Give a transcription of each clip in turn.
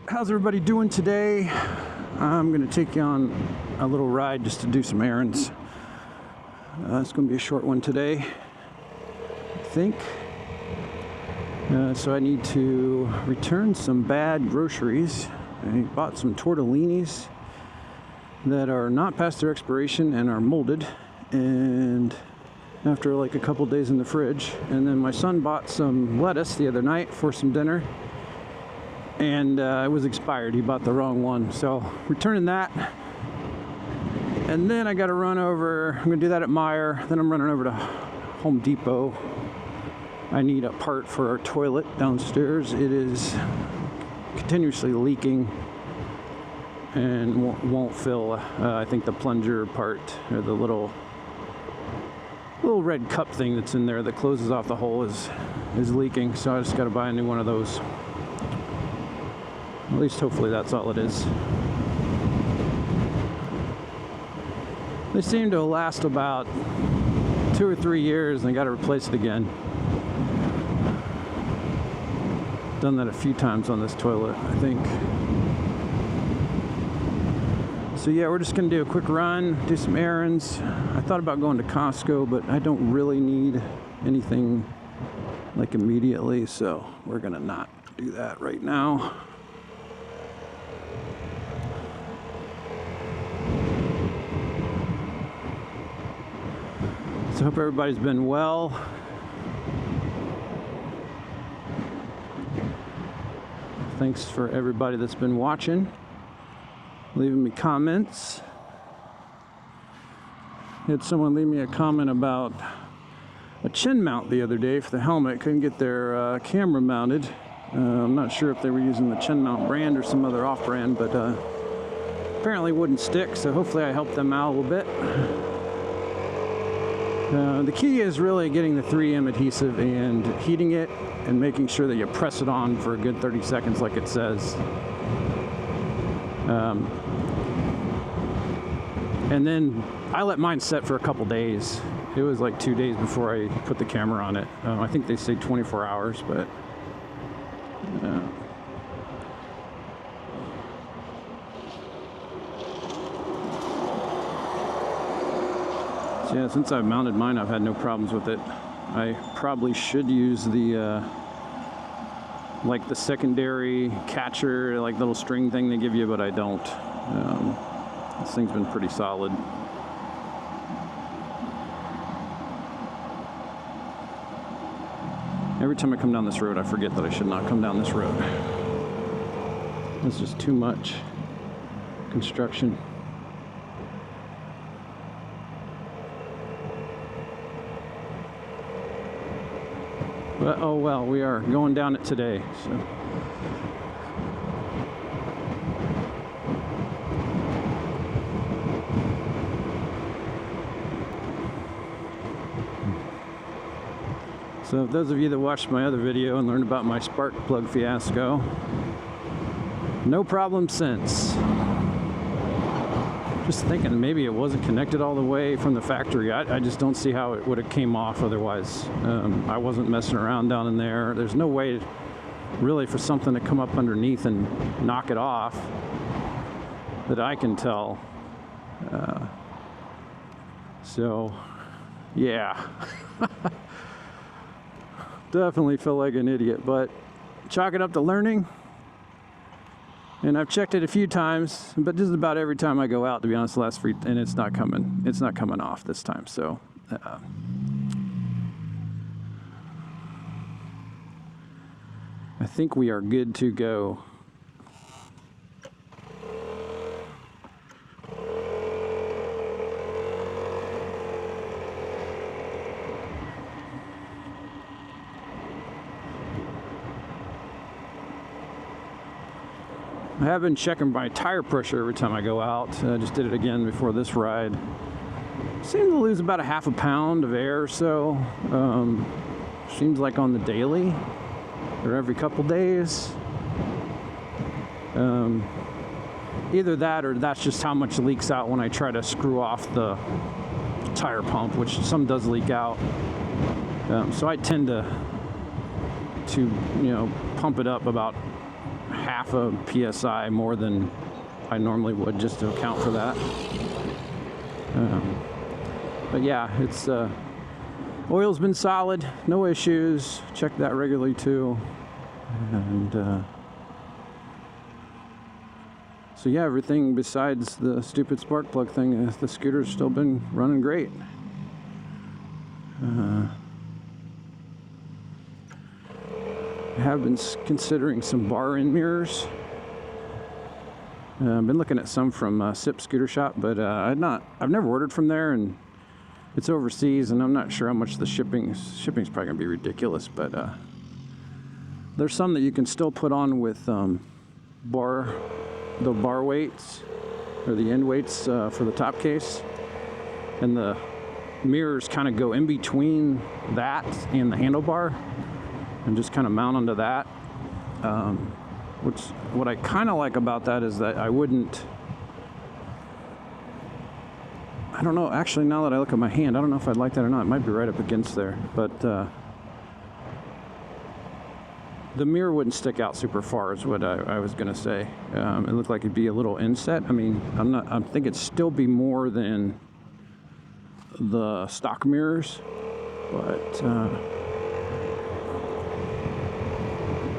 how's everybody doing today? I'm gonna take you on a little ride just to do some errands. It's gonna be a short one today, I think. So I need to return some bad groceries. I bought some tortellinis that are not past their expiration and are molded, and after like a couple days in the fridge. And then my son bought some lettuce the other night for some dinner, and it was expired. He bought the wrong one, so returning that. And then I got to run over. I'm gonna do that at Meijer. Then I'm running over to Home Depot. I need a part for our toilet downstairs. It is continuously leaking and won't fill. I think the plunger part, or the little red cup thing that's in there that closes off the hole is leaking. So I just got to buy a new one of those. At least hopefully that's all it is. They seem to last about 2 or 3 years, and I got to replace it again. Done that a few times on this toilet, I think. So yeah, we're just gonna do a quick run, do some errands. I thought about going to Costco, but I don't really need anything like immediately, so we're gonna not do that right now. So I hope everybody's been well. Thanks for everybody that's been watching, leaving me comments. I had someone leave me a comment about a chin mount the other day for the helmet. Couldn't get their camera mounted. I'm not sure if they were using the chin mount brand or some other off brand, but apparently wouldn't stick, so hopefully I helped them out a little bit. The key is really getting the 3M adhesive and heating it and making sure that you press it on for a good 30 seconds like it says. And then I let mine set for a couple days. It was like 2 days before I put the camera on it. I think they say 24 hours, but so yeah, since I've mounted mine, I've had no problems with it. I probably should use the like the secondary catcher, like little string thing they give you, but I don't. This thing's been pretty solid. Every time I come down this road, I forget that I should not come down this road. It's just too much construction. But oh well, we are going down it today, so. So if those of you that watched my other video and learned about my spark plug fiasco, no problem since. Just thinking maybe it wasn't connected all the way from the factory. I just don't see how it would have came off otherwise. I wasn't messing around down in there. There's no way really for something to come up underneath and knock it off that I can tell. So yeah. Definitely feel like an idiot, but chalk it up to learning. And I've checked it a few times, but just about every time I go out, to be honest, and it's not coming off this time. So I think we are good to go. I have been checking my tire pressure every time I go out. I just did it again before this ride. Seem to lose about a half a pound of air or so. Seems like on the daily or every couple days. Either that or that's just how much leaks out when I try to screw off the tire pump, which some does leak out. So I tend to pump it up about half a PSI more than I normally would just to account for that. But yeah, it's oil's been solid, no issues. Check that regularly too. And so yeah, everything besides the stupid spark plug thing, the scooter's still been running great. I have been considering some bar-in mirrors. I've been looking at some from SIP Scooter Shop, but I've never ordered from there, and it's overseas, and I'm not sure how much the shipping's probably gonna be ridiculous. But there's some that you can still put on with the bar weights or the end weights for the top case, and the mirrors kind of go in between that and the handlebar, and just kind of mount onto that. What I kind of like about that is that I don't know, actually, now that I look at my hand, I don't know if I'd like that or not. It might be right up against there, but the mirror wouldn't stick out super far is what I was gonna say. It looked like it'd be a little inset. I mean, I think it'd still be more than the stock mirrors, but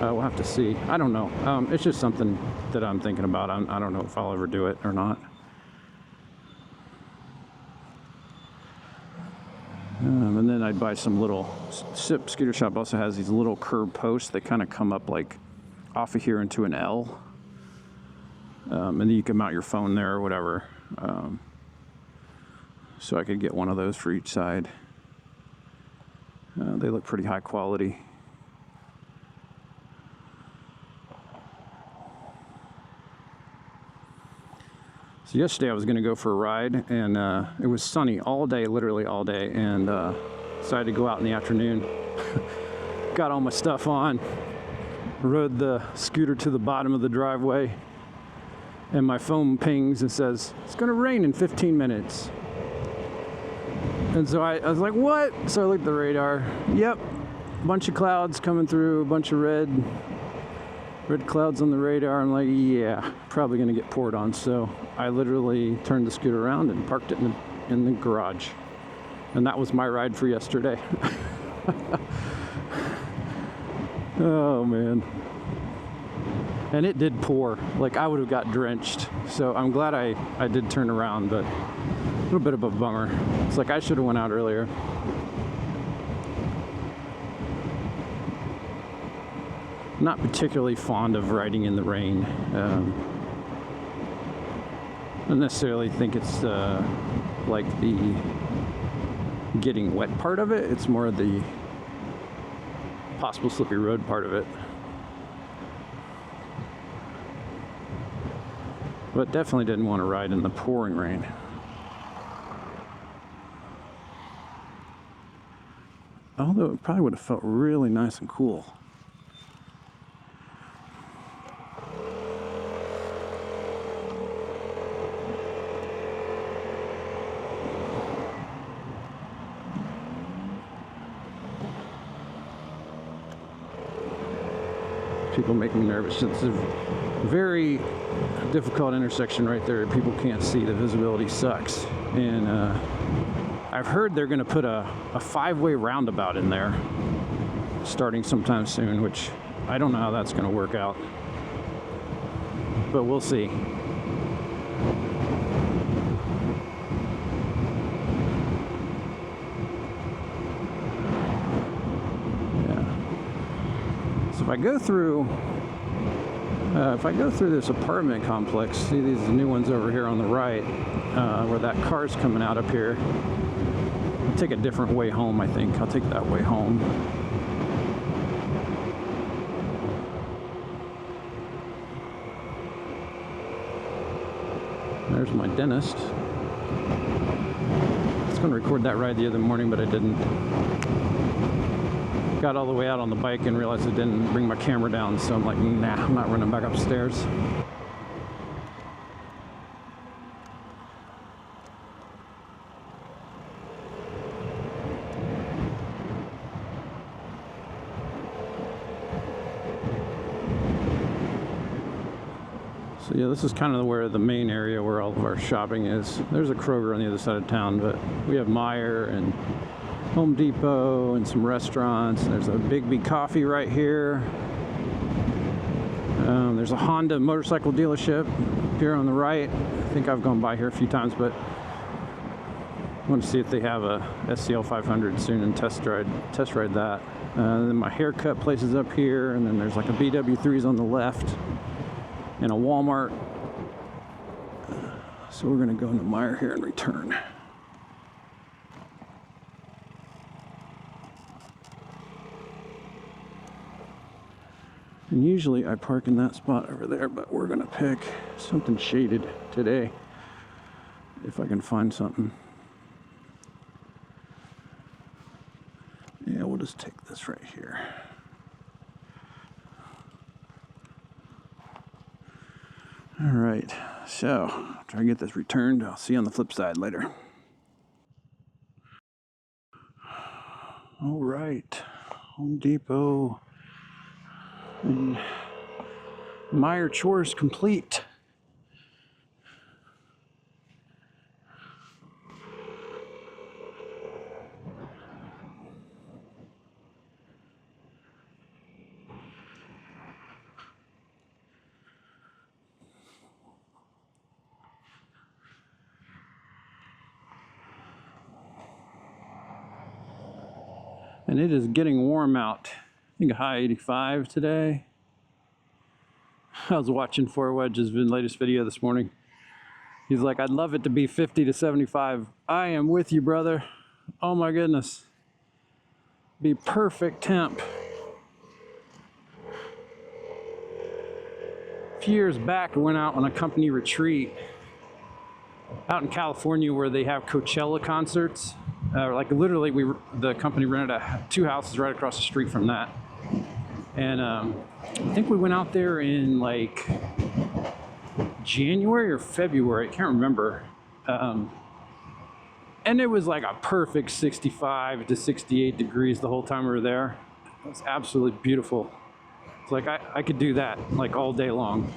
we'll have to see. I don't know. It's just something that I'm thinking about. I don't know if I'll ever do it or not. And then I'd buy some little, SIP Scooter Shop also has these little curved posts that kind of come up like off of here into an L. And then you can mount your phone there or whatever. So I could get one of those for each side. They look pretty high quality. So yesterday I was going to go for a ride, and it was sunny all day, literally all day, and decided to go out in the afternoon. Got all my stuff on, rode the scooter to the bottom of the driveway, and my phone pings and says, it's going to rain in 15 minutes. And so I was like, what? So I looked at the radar. Yep, a bunch of clouds coming through, a bunch of red clouds on the radar. I'm like, yeah, probably gonna get poured on. So I literally turned the scooter around and parked it in the garage. And that was my ride for yesterday. Oh man. And it did pour. Like, I would have got drenched. So I'm glad I did turn around, but a little bit of a bummer. It's like I should have went out earlier. Not particularly fond of riding in the rain. I don't necessarily think it's like the getting wet part of it. It's more the possible slippery road part of it. But definitely didn't want to ride in the pouring rain. Although it probably would have felt really nice and cool. People make me nervous. It's a very difficult intersection right there. People can't see. The visibility sucks. And I've heard they're going to put a 5-way roundabout in there starting sometime soon, which I don't know how that's going to work out. But we'll see. If I go through this apartment complex, see these new ones over here on the right, where that car's coming out up here. I'll take a different way home, I think. I'll take that way home. There's my dentist. I was going to record that ride the other morning, but I didn't. Got all the way out on the bike and realized I didn't bring my camera down, so I'm like, nah, I'm not running back upstairs. So yeah, this is kind of where the main area where all of our shopping is. There's a Kroger on the other side of town, but we have Meijer and Home Depot and some restaurants. There's a Big Coffee right here. There's a Honda motorcycle dealership here on the right. I think I've gone by here a few times, but I want to see if they have a SCL 500 soon and test ride that. Then my haircut place is up here, and then there's like a BW3's on the left and a Walmart. So we're going to go into Meijer here and return. And usually I park in that spot over there, but we're going to pick something shaded today if I can find something. Yeah, we'll just take this right here. All right, so try to get this returned. I'll see you on the flip side later. All right, Home Depot and Meijer chores complete. And it is getting warm out. I think a high 85 today. I was watching Four Wedge's latest video this morning. He's like, I'd love it to be 50 to 75. I am with you, brother. Oh my goodness. Be perfect temp. A few years back, I went out on a company retreat out in California where they have Coachella concerts. Like literally, the company rented two houses right across the street from that. And I think we went out there in like January or February, I can't remember. And it was like a perfect 65 to 68 degrees the whole time we were there. It was absolutely beautiful. It's like I could do that like all day long.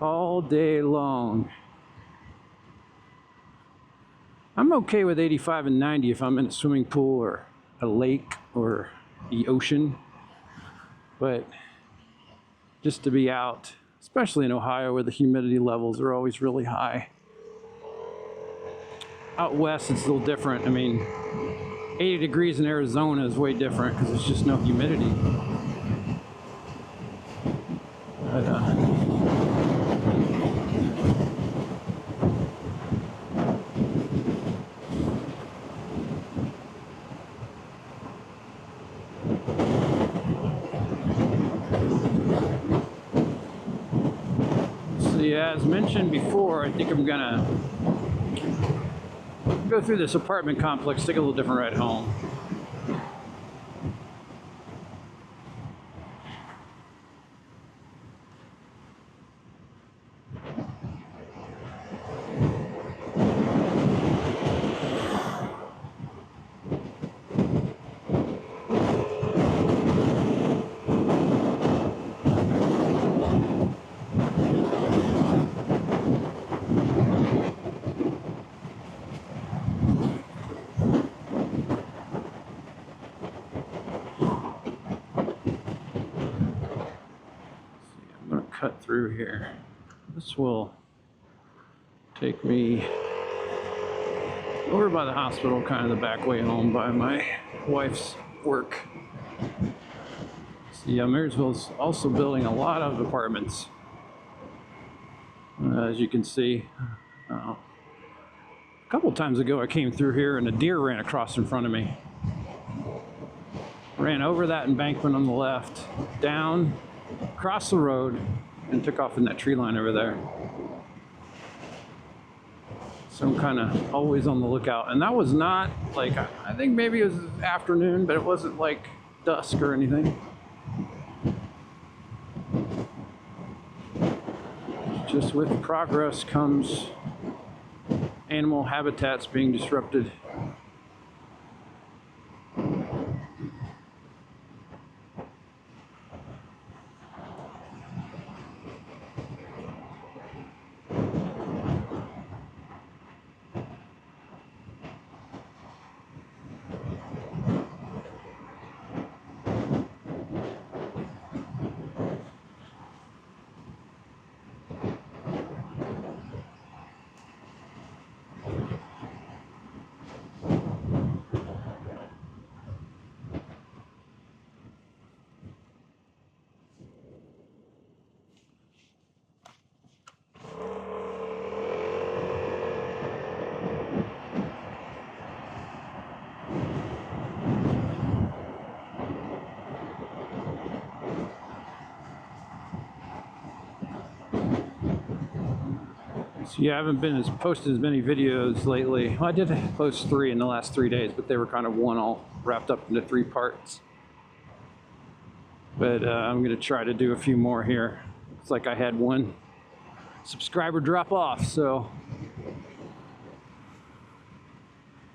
All day long. I'm okay with 85 and 90 if I'm in a swimming pool or a lake or the ocean. But just to be out, especially in Ohio where the humidity levels are always really high. Out west it's a little different. I mean, 80 degrees in Arizona is way different because there's just no humidity. But, yeah, as mentioned before, I think I'm gonna go through this apartment complex, take a little different ride home. Cut through here. This will take me over by the hospital, kind of the back way home by my wife's work. So yeah, Marysville's also building a lot of apartments. As you can see, a couple times ago I came through here and a deer ran across in front of me. Ran over that embankment on the left, down, across the road, and took off in that tree line over there. So I'm kind of always on the lookout. And that was not like, I think maybe it was afternoon, but it wasn't like dusk or anything. Just with progress comes animal habitats being disrupted. So yeah, I haven't been posted as many videos lately. Well, I did post 3 in the last 3 days, but they were kind of one all wrapped up into 3 parts. But I'm going to try to do a few more here. It's like I had one subscriber drop off, so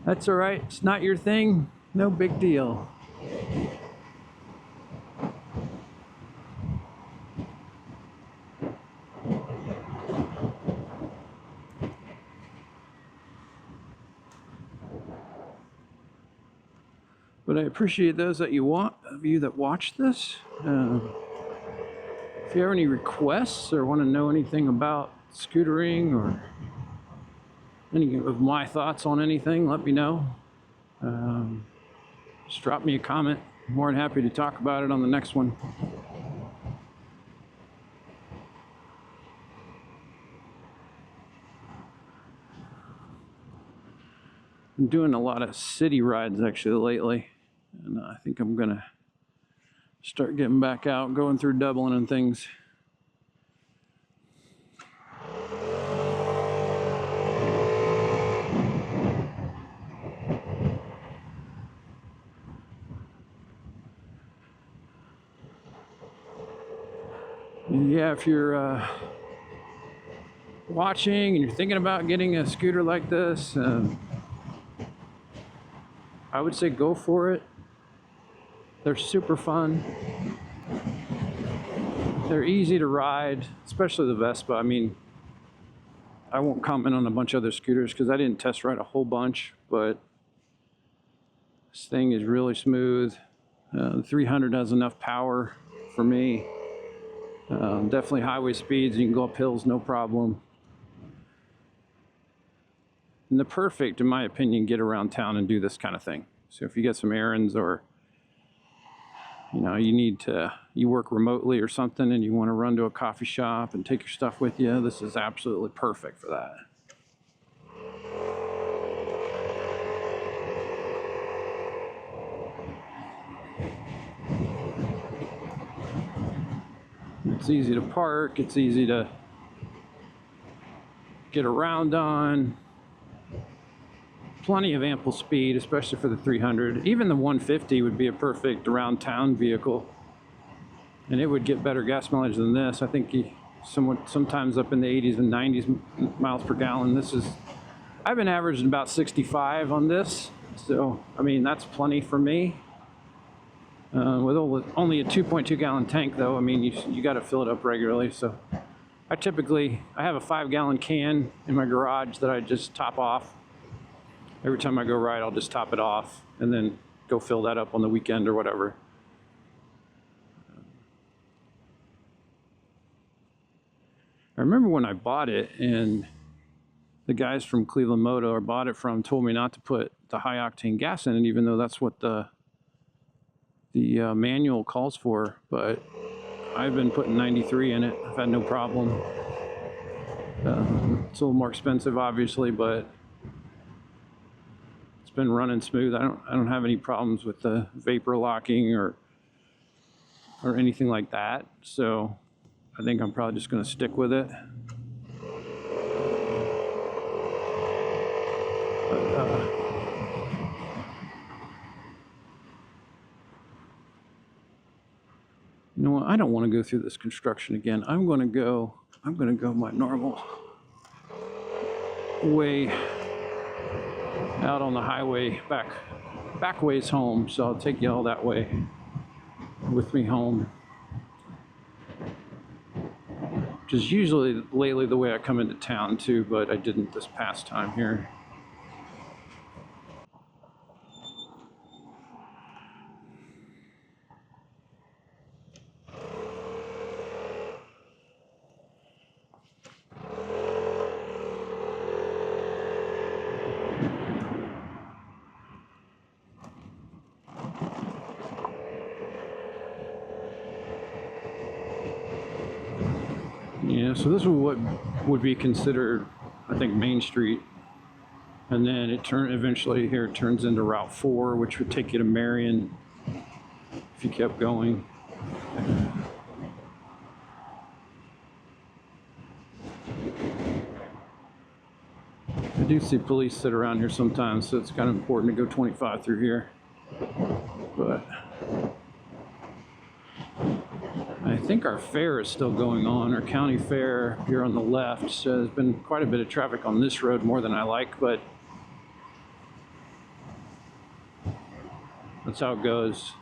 that's all right. It's not your thing, no big deal. But I appreciate those of you that watch this. If you have any requests or want to know anything about scootering or any of my thoughts on anything, let me know. Just drop me a comment. I'm more than happy to talk about it on the next one. I'm doing a lot of city rides actually lately, and I think I'm gonna start getting back out, going through Dublin and things. Yeah, if you're watching and you're thinking about getting a scooter like this, I would say go for it. They're super fun. They're easy to ride, especially the Vespa. I mean, I won't comment on a bunch of other scooters because I didn't test ride a whole bunch, but this thing is really smooth. The 300 has enough power for me. Definitely highway speeds. You can go up hills, no problem. And the perfect, in my opinion, get around town and do this kind of thing. So if you get some errands or, you know, you work remotely or something and you want to run to a coffee shop and take your stuff with you, this is absolutely perfect for that. It's easy to park, it's easy to get around on. Plenty of ample speed, especially for the 300. Even the 150 would be a perfect around town vehicle. And it would get better gas mileage than this. I think sometimes up in the 80s and 90s miles per gallon. I've been averaging about 65 on this. So, I mean, that's plenty for me. With only a 2.2 gallon tank though, I mean, you got to fill it up regularly. So I have a 5-gallon can in my garage that I just top off. Every time I go ride, I'll just top it off and then go fill that up on the weekend or whatever. I remember when I bought it, and the guys from Cleveland Moto I bought it from told me not to put the high octane gas in it, even though that's what the manual calls for. But I've been putting 93 in it. I've had no problem. It's a little more expensive, obviously, but it's been running smooth. I don't have any problems with the vapor locking or anything like that. So I think I'm probably just going to stick with it. You know what? I don't want to go through this construction again. I'm going to go my normal way out on the highway back ways home. So I'll take you all that way with me home. Which is usually lately the way I come into town too, but I didn't this past time here. Yeah, so this is what would be considered, I think, Main Street. And then eventually here it turns into Route 4, which would take you to Marion if you kept going. do see police sit around here sometimes, so it's kind of important to go 25 through here. But I think our fair is still going on. Our county fair here on the left. So there's been quite a bit of traffic on this road, more than I like, but that's how it goes.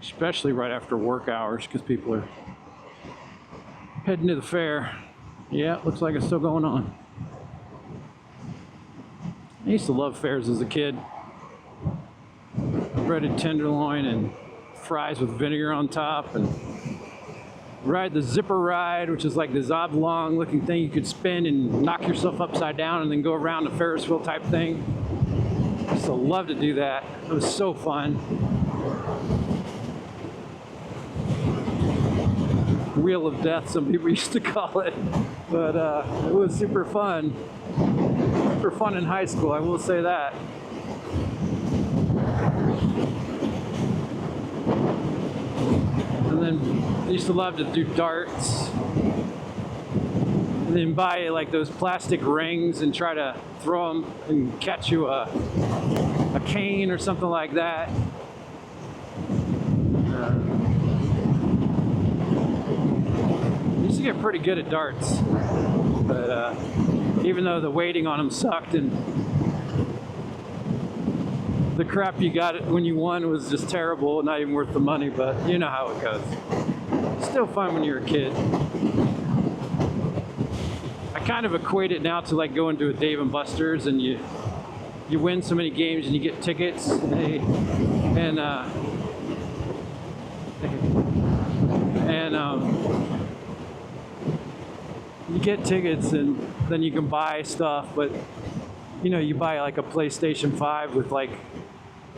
Especially right after work hours, because people are heading to the fair. Yeah, looks like it's still going on. I used to love fairs as a kid. Breaded tenderloin and fries with vinegar on top, and ride the zipper ride, which is like this oblong looking thing you could spin and knock yourself upside down and then go around a Ferris wheel type thing. I used to love to do that. It was so fun. Wheel of Death, some people used to call it, but it was super fun. Super fun in high school, I will say that. And then I used to love to do darts. And then buy like those plastic rings and try to throw them and catch you a cane or something like that. Used to get pretty good at darts, but even though the waiting on them sucked and the crap you got when you won was just terrible, not even worth the money, but you know how it goes. Still fun when you're a kid. I kind of equate it now to like going to a Dave & Buster's and you win so many games and you get tickets and you get tickets and then you can buy stuff, but you know, you buy like a PlayStation 5 with like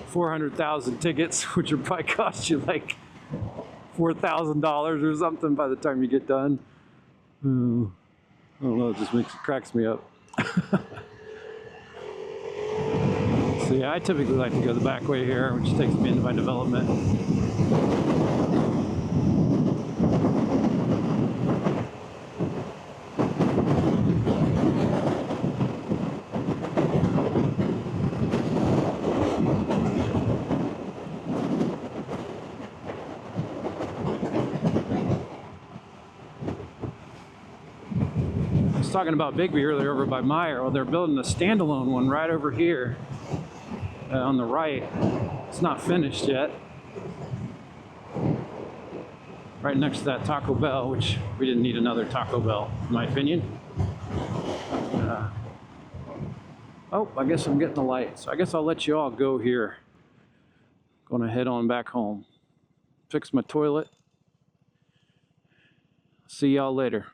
400,000 tickets, which will probably cost you like $4,000 or something by the time you get done. I don't know, it just cracks me up. So yeah, I typically like to go the back way here, which takes me into my development. I was talking about Bigby earlier over by Meijer. Well, they're building a standalone one right over here on the right. It's not finished yet. Right next to that Taco Bell, which we didn't need another Taco Bell, in my opinion. Oh, I guess I'm getting the light. So I guess I'll let you all go here. Gonna head on back home. Fix my toilet. See y'all later.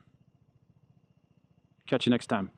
Catch you next time.